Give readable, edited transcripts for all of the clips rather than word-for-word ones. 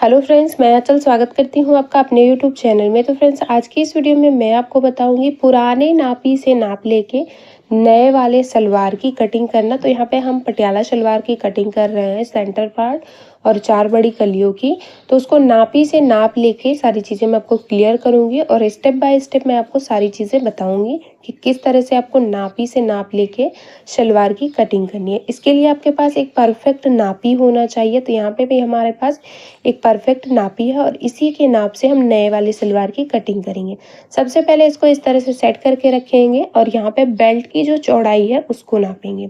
Hello friends, मैं अचल स्वागत करती हूँ आपका अपने यूट्यूब चैनल में। तो फ्रेंड्स, आज की इस वीडियो में मैं आपको बताऊंगी पुराने नापी से नाप लेके नए वाले सलवार की कटिंग करना। तो यहाँ पे हम पटियाला सलवार की कटिंग कर रहे हैं, सेंटर पार्ट और 4 बड़ी कलियों की। तो उसको नापी से नाप लेके सारी चीज़ें मैं आपको क्लियर करूँगी और स्टेप बाय स्टेप मैं आपको सारी चीज़ें बताऊँगी कि किस तरह से आपको नापी से नाप लेके सलवार की कटिंग करनी है। इसके लिए आपके पास एक परफेक्ट नापी होना चाहिए। तो यहाँ पे भी हमारे पास एक परफेक्ट नापी है और इसी के नाप से हम नए वाली सलवार की कटिंग करेंगे। सबसे पहले इसको इस तरह से सेट करके रखेंगे और यहाँ पे बेल्ट की जो चौड़ाई है उसको नापेंगे।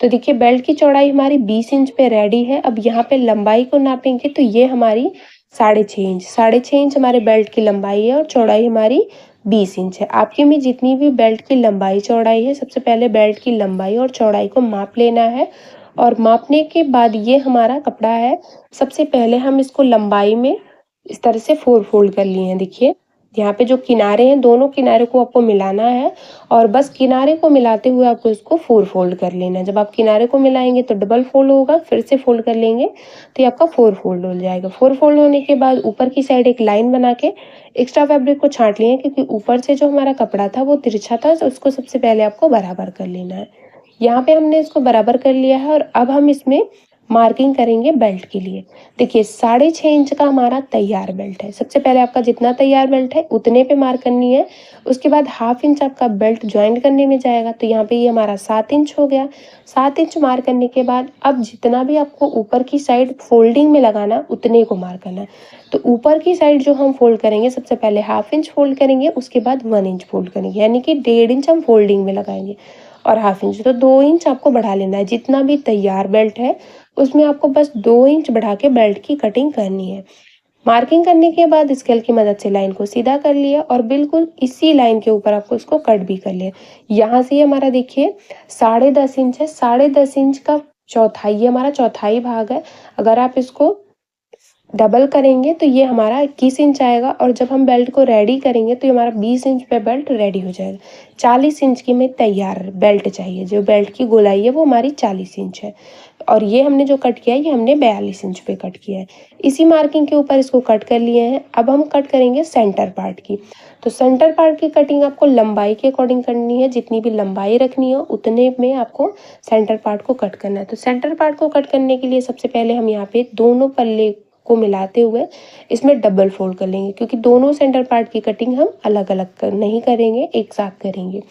तो देखिए, बेल्ट की चौड़ाई हमारी 20 इंच पे रेडी है। अब यहाँ पे लंबाई को नापेंगे तो ये हमारी 6.5 इंच हमारे बेल्ट की लंबाई है और चौड़ाई हमारी 20 इंच है। आपकी में जितनी भी बेल्ट की लंबाई चौड़ाई है, सबसे पहले बेल्ट की लंबाई और चौड़ाई को माप लेना है। और मापने के बाद ये हमारा कपड़ा है। सबसे पहले हम इसको लंबाई में इस तरह से 4 फोल्ड कर लिए हैं। देखिए, यहाँ पे जो किनारे हैं, दोनों किनारे को आपको मिलाना है और बस किनारे को मिलाते हुए आपको इसको 4 फोल्ड कर लेना है। जब आप किनारे को मिलाएंगे तो डबल फोल्ड होगा, फिर से फोल्ड कर लेंगे तो ये आपका 4 फोल्ड हो जाएगा। 4 फोल्ड होने के बाद ऊपर की साइड एक लाइन बना के एक्स्ट्रा फैब्रिक को छांट लिए, क्योंकि ऊपर से जो हमारा कपड़ा था वो तिरछा था, तो उसको सबसे पहले आपको बराबर कर लेना है। यहाँ पे हमने इसको बराबर कर लिया है और अब हम इसमें मार्किंग करेंगे बेल्ट के लिए। देखिए, 6.5 इंच का हमारा तैयार बेल्ट है। सबसे पहले आपका जितना तैयार बेल्ट है उतने पे मार्क करनी है। उसके बाद 1/2 इंच आपका बेल्ट ज्वाइंट करने में जाएगा। तो यहाँ पे ये हमारा 7 इंच हो गया। 7 इंच मार्क करने के बाद अब जितना भी आपको ऊपर की साइड फोल्डिंग में लगाना उतने को मार्क करना है। तो ऊपर की साइड जो हम फोल्ड करेंगे, सबसे पहले 1/2 इंच फोल्ड करेंगे, उसके बाद 1 इंच फोल्ड करेंगे, यानी कि 1.5 इंच हम फोल्डिंग में लगाएंगे और 1/2 इंच, तो 2 इंच आपको बढ़ा लेना है। जितना भी तैयार बेल्ट है उसमें आपको बस 2 इंच बढ़ा के बेल्ट की कटिंग करनी है। मार्किंग करने के बाद स्केल की मदद से लाइन को सीधा कर लिया और बिल्कुल इसी लाइन के ऊपर आपको इसको कट भी कर लिया। यहाँ से हमारा देखिए 10.5 इंच है। 10.5 इंच का चौथाई, ये हमारा चौथाई भाग है। अगर आप इसको डबल करेंगे तो ये हमारा 21 इंच आएगा और जब हम बेल्ट को रेडी करेंगे तो ये हमारा 20 इंच पे बेल्ट रेडी हो जाएगा। 40 इंच की हमें तैयार बेल्ट चाहिए। जो बेल्ट की गोलाई है वो हमारी 40 इंच है और ये हमने जो कट किया है ये हमने 42 इंच पे कट किया है। इसी मार्किंग के ऊपर इसको कट कर लिए हैं। अब हम कट करेंगे सेंटर पार्ट की। तो सेंटर पार्ट की कटिंग आपको लंबाई के अकॉर्डिंग करनी है। जितनी भी लंबाई रखनी हो उतने में आपको सेंटर पार्ट को कट करना है। तो सेंटर पार्ट को कट करने के लिए सबसे पहले हम यहाँ पे दोनों पल्ले को मिलाते हुए इसमें डबल फोल्ड कर लेंगे, क्योंकि दोनों सेंटर पार्ट की कटिंग हम अलग अलग नहीं करेंगे, एक साथ करेंगे।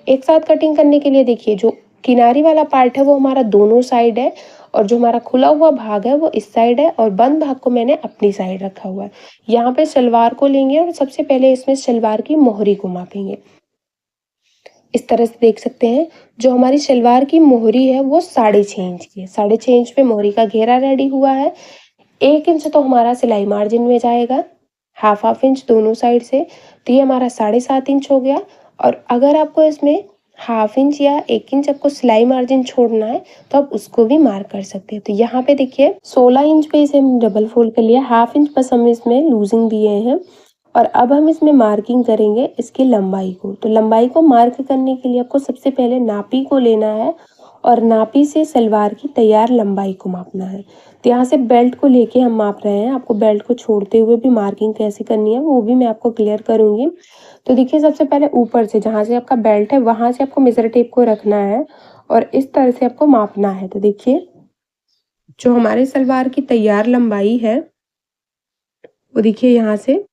एक साथ कटिंग करने के लिए देखिए, जो किनारी वाला पार्ट है वो हमारा दोनों साइड है और जो हमारा खुला हुआ भाग है वो इस साइड है और बंद भाग को मैंने अपनी साइड रखा हुआ है। यहाँ पे सलवार को लेंगे और सबसे पहले इसमें सलवार की मोहरी को मापेंगे। इस तरह से देख सकते हैं, जो हमारी सलवार की मोहरी है वो 6.5 इंच की है। 6.5 इंच पे मोहरी का घेरा रेडी हुआ है। 1 इंच तो हमारा सिलाई मार्जिन में जाएगा, हाफ इंच दोनों साइड से, तो ये हमारा 7.5 इंच हो गया। और अगर आपको इसमें 1/2 इंच या 1 इंच आपको सिलाई मार्जिन छोड़ना है तो आप उसको भी मार्क कर सकते हैं। तो यहाँ पे देखिए 16 इंच पे इसे हम डबल फोल्ड कर लिया, 1/2 इंच बस हम इसमें लूजिंग दिए हैं। और अब हम इसमें मार्किंग करेंगे इसकी लंबाई को। तो लंबाई को मार्क करने के लिए आपको सबसे पहले नापी को लेना है और नापी से सलवार की तैयार लंबाई को मापना है। तो यहाँ से बेल्ट को लेके हम माप रहे हैं। आपको बेल्ट को छोड़ते हुए भी मार्किंग कैसे करनी है वो भी मैं आपको क्लियर करूँगी। तो देखिए, सबसे पहले ऊपर से जहाँ से आपका बेल्ट है वहाँ से आपको मेजर टेप को रखना है और इस तरह से आपको मापना है। तो देखिए, जो हमारे सलवार की तैयार लंबाई है वो देखिए यहाँ से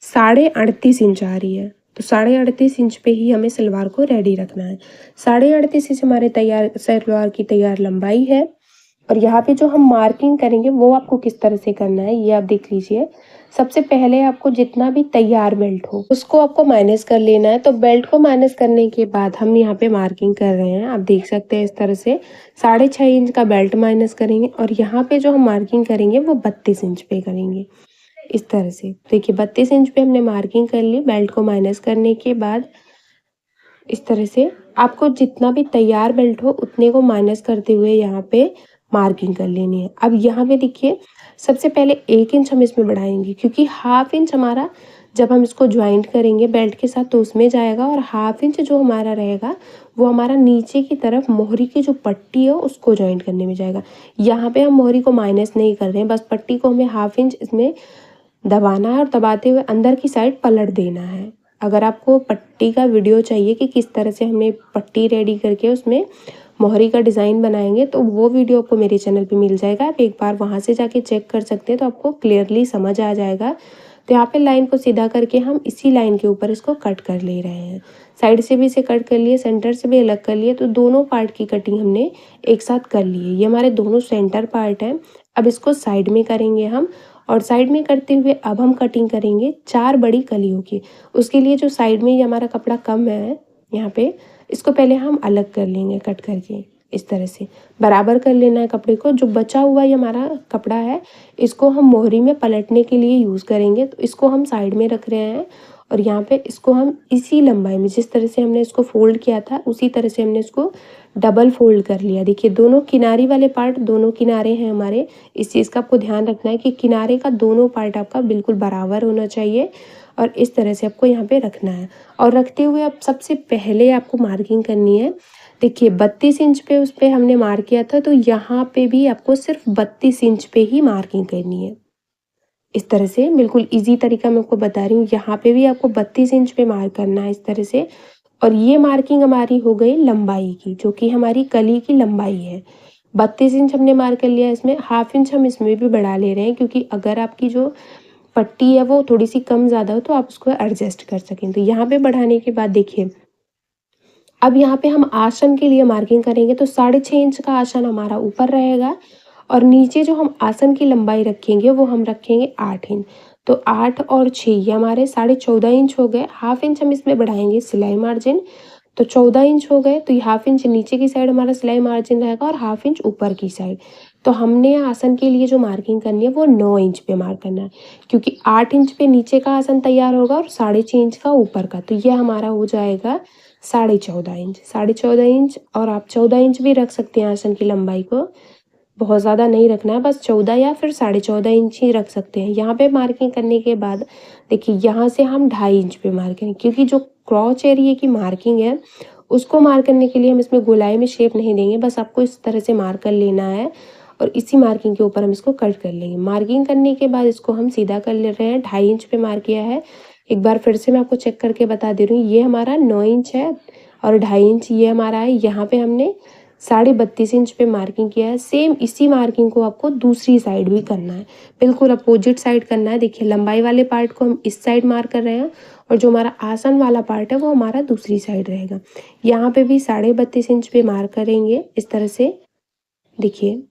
38.5 इंच आ रही है। तो 38.5 इंच पे ही हमें सलवार को रेडी रखना है। 38.5 इंच हमारे तैयार सलवार की तैयार लंबाई है। और यहाँ पे जो हम मार्किंग करेंगे वो आपको किस तरह से करना है ये आप देख लीजिए। सबसे पहले आपको जितना भी तैयार बेल्ट हो उसको आपको माइनस कर लेना है। तो बेल्ट को माइनस करने के बाद हम यहाँ पे मार्किंग कर रहे हैं, आप देख सकते हैं इस तरह से 6.5 इंच का बेल्ट माइनस करेंगे और यहाँ पे जो हम मार्किंग करेंगे वो 32 इंच पे करेंगे। इस तरह से देखिए, 32 इंच पे हमने मार्किंग कर ली बेल्ट को माइनस करने के बाद। इस तरह से आपको जितना भी तैयार बेल्ट हो उतने को माइनस करते हुए यहाँ पे मार्किंग कर लेनी है। अब यहाँ पे देखिए, सबसे पहले 1 इंच हम इसमें बढ़ाएंगे, क्योंकि 1/2 इंच हमारा जब हम इसको ज्वाइंट करेंगे बेल्ट के साथ तो उसमें जाएगा, और 1/2 इंच जो हमारा रहेगा वो हमारा नीचे की तरफ मोहरी की जो पट्टी है उसको ज्वाइंट करने में जाएगा। यहाँ पे हम मोहरी को माइनस नहीं कर रहे हैं, बस पट्टी को हमें 1/2 इंच इसमें दबाना है और दबाते हुए अंदर की साइड पलट देना है। अगर आपको पट्टी का वीडियो चाहिए कि किस तरह से हमने पट्टी रेडी करके उसमें मोहरी का डिज़ाइन बनाएंगे, तो वो वीडियो आपको मेरे चैनल पे मिल जाएगा। आप एक बार वहाँ से जाके चेक कर सकते हैं, तो आपको क्लियरली समझ आ जाएगा। तो यहाँ पे लाइन को सीधा करके हम इसी लाइन के ऊपर इसको कट कर ले रहे हैं। साइड से भी इसे कट कर लिए, सेंटर से भी अलग कर लिए, तो दोनों पार्ट की कटिंग हमने एक साथ कर ली है। ये हमारे दोनों सेंटर पार्ट हैं। अब इसको साइड में करेंगे हम, और साइड में करते हुए अब हम कटिंग करेंगे 4 बड़ी कलियों की। उसके लिए जो साइड में ये हमारा कपड़ा कम है यहाँ पे, इसको पहले हम अलग कर लेंगे कट करके। इस तरह से बराबर कर लेना है कपड़े को। जो बचा हुआ ये हमारा कपड़ा है, इसको हम मोहरी में पलटने के लिए यूज़ करेंगे, तो इसको हम साइड में रख रहे हैं। और यहाँ पे इसको हम इसी लंबाई में, जिस तरह से हमने इसको फोल्ड किया था उसी तरह से हमने इसको डबल फोल्ड कर लिया। देखिए दोनों किनारे वाले पार्ट, दोनों किनारे हैं हमारे, इस चीज़ का आपको ध्यान रखना है कि किनारे का दोनों पार्ट आपका बिल्कुल बराबर होना चाहिए, और इस तरह से आपको यहाँ पे रखना है। और रखते हुए अब सबसे पहले आपको मार्किंग करनी है। देखिए 32 इंच पे उस पर हमने मार्क किया था, तो यहाँ पे भी आपको सिर्फ 32 इंच पे ही मार्किंग करनी है। इस तरह से बिल्कुल इजी तरीका मैं आपको बता रही हूँ। यहाँ पे भी आपको 32 इंच पे मार्क करना है इस तरह से। और ये मार्किंग हमारी हो गई लंबाई की, जो कि हमारी कली की लंबाई है। 32 इंच हमने मार्क कर लिया। इसमें 1/2 इंच हम इसमें भी बढ़ा ले रहे हैं, क्योंकि अगर आपकी जो पट्टी है वो थोड़ी सी कम ज़्यादा हो तो आप उसको एडजस्ट कर सकें। तो यहाँ पे बढ़ाने के बाद देखिए अब यहाँ पे हम आसन के लिए मार्किंग करेंगे, तो 6.5 इंच का आसन हमारा ऊपर रहेगा, और नीचे जो हम आसन की लंबाई रखेंगे वो हम रखेंगे 8 इंच। तो 8 और 6 ये हमारे 14.5 इंच हो गए। 1/2 इंच हम इसमें बढ़ाएंगे सिलाई मार्जिन, तो 14 इंच हो गए। तो 1/2 इंच नीचे की साइड हमारा सिलाई मार्जिन रहेगा और 1/2 इंच ऊपर की साइड। तो हमने आसन के लिए जो मार्किंग करनी है वो 9 इंच पे मार्क करना है, क्योंकि 8 इंच पे नीचे का आसन तैयार होगा और 6.5 इंच का ऊपर का। तो ये हमारा हो जाएगा 14.5 इंच। 14.5 इंच, और आप 14 इंच भी रख सकते हैं आसन की लंबाई को, बहुत ज़्यादा नहीं रखना है, बस 14 या फिर 14.5 इंच ही रख सकते हैं। यहाँ पे मार्किंग करने के बाद देखिए यहाँ से हम 2.5 इंच पे मार्क करें, क्योंकि जो क्रॉच एरिया की मार्किंग है उसको मार्क करने के लिए हम इसमें गोलाई में शेप नहीं देंगे, बस आपको इस तरह से मार्क कर लेना है, और इसी मार्किंग के ऊपर हम इसको कट कर लेंगे। मार्किंग करने के बाद इसको हम सीधा कर ले रहे हैं। 2.5 इंच पे मार्क किया है। एक बार फिर से मैं आपको चेक करके बता दे रही हूँ, ये हमारा 9 इंच है, और 2.5 इंच ये हमारा है। यहाँ पे हमने 32.5 इंच पे मार्किंग किया है। सेम इसी मार्किंग को आपको दूसरी साइड भी करना है, बिल्कुल अपोजिट साइड करना है। देखिए लंबाई वाले पार्ट को हम इस साइड मार्क कर रहे हैं, और जो हमारा आसन वाला पार्ट है वो हमारा दूसरी साइड रहेगा। यहाँ पे भी 32.5 इंच पे मार्क करेंगे इस तरह से। देखिए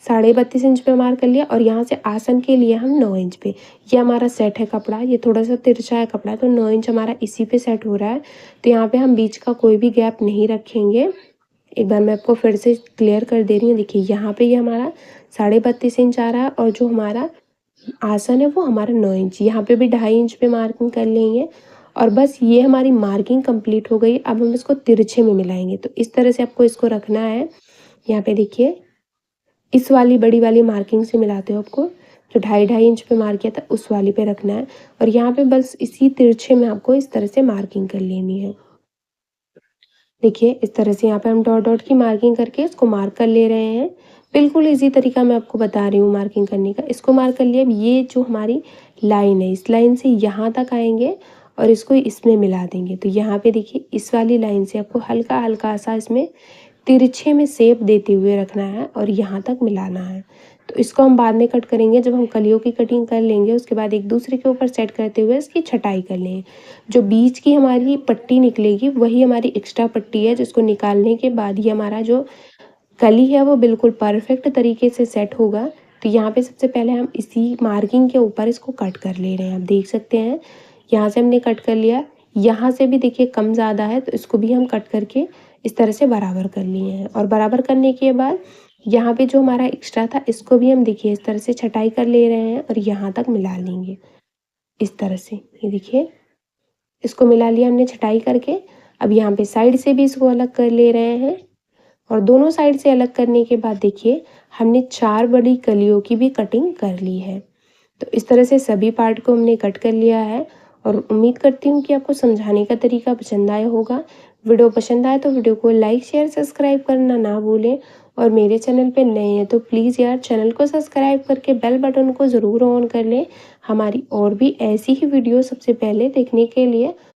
32.5 इंच पे मार्क कर लिया, और यहाँ से आसन के लिए हम 9 इंच पे। ये हमारा सेट है कपड़ा, ये थोड़ा सा तिरछा है कपड़ा, तो 9 इंच हमारा इसी पे सेट हो रहा है। तो यहाँ पे हम बीच का कोई भी गैप नहीं रखेंगे। एक बार मैं आपको फिर से क्लियर कर दे रही हूँ। देखिए यहाँ पे ये हमारा 32.5 इंच आ रहा है, और जो हमारा आसन है वो हमारा 9 इंच। यहाँ पे भी 2.5 इंच पे मार्किंग कर लेंगे, और बस ये हमारी मार्किंग कंप्लीट हो गई। अब हम इसको तिरछे में मिलाएंगे, तो इस तरह से आपको इसको रखना है। यहाँ पे देखिए इस वाली बड़ी वाली मार्किंग से मिलाते हो आपको, जो 2.5 इंच पे मार्क किया था उस वाली पे रखना है, और यहाँ पे बस इसी तिरछे में आपको इस तरह से मार्किंग कर लेनी है। देखिए इस तरह से यहाँ पे हम डॉट डॉट की मार्किंग करके इसको मार्क कर ले रहे हैं। बिल्कुल इजी तरीका मैं आपको बता रही हूँ मार्किंग करने का। इसको मार्क कर लिया। अब ये जो हमारी लाइन है, इस लाइन से यहाँ तक आएंगे और इसको इसमें मिला देंगे। तो यहाँ पे देखिए इस वाली लाइन से आपको हल्का हल्का सा इसमें तिरछे में शेप देते हुए रखना है और यहाँ तक मिलाना है। तो इसको हम बाद में कट करेंगे, जब हम कलियों की कटिंग कर लेंगे उसके बाद एक दूसरे के ऊपर सेट करते हुए इसकी छटाई कर लेंगे। जो बीच की हमारी पट्टी निकलेगी वही हमारी एक्स्ट्रा पट्टी है, जिसको निकालने के बाद ही हमारा जो कली है वो बिल्कुल परफेक्ट तरीके से सेट होगा। तो यहाँ पे सबसे पहले हम इसी मार्किंग के ऊपर इसको कट कर ले रहे हैं। आप देख सकते हैं यहाँ से हमने कट कर लिया, यहाँ से भी देखिए कम ज़्यादा है तो इसको भी हम कट करके इस तरह से बराबर कर लिए हैं। और बराबर करने के बाद यहाँ पे जो हमारा एक्स्ट्रा था इसको भी हम देखिए इस तरह से छटाई कर ले रहे हैं और यहाँ तक मिला लेंगे इस तरह से। ये देखिए इसको मिला लिया हमने छटाई करके। अब यहाँ पे साइड से भी इसको अलग कर ले रहे हैं, और दोनों साइड से अलग करने के बाद देखिए हमने 4 बड़ी कलियों की भी कटिंग कर ली है। तो इस तरह से सभी पार्ट को हमने कट कर लिया है और उम्मीद करती हूँ कि आपको समझाने का तरीका पसंद आया होगा। वीडियो पसंद आए तो वीडियो को लाइक शेयर सब्सक्राइब करना ना भूलें और मेरे चैनल पे नए हैं तो प्लीज़ यार चैनल को सब्सक्राइब करके बेल बटन को ज़रूर ऑन कर लें हमारी और भी ऐसी ही वीडियो सबसे पहले देखने के लिए।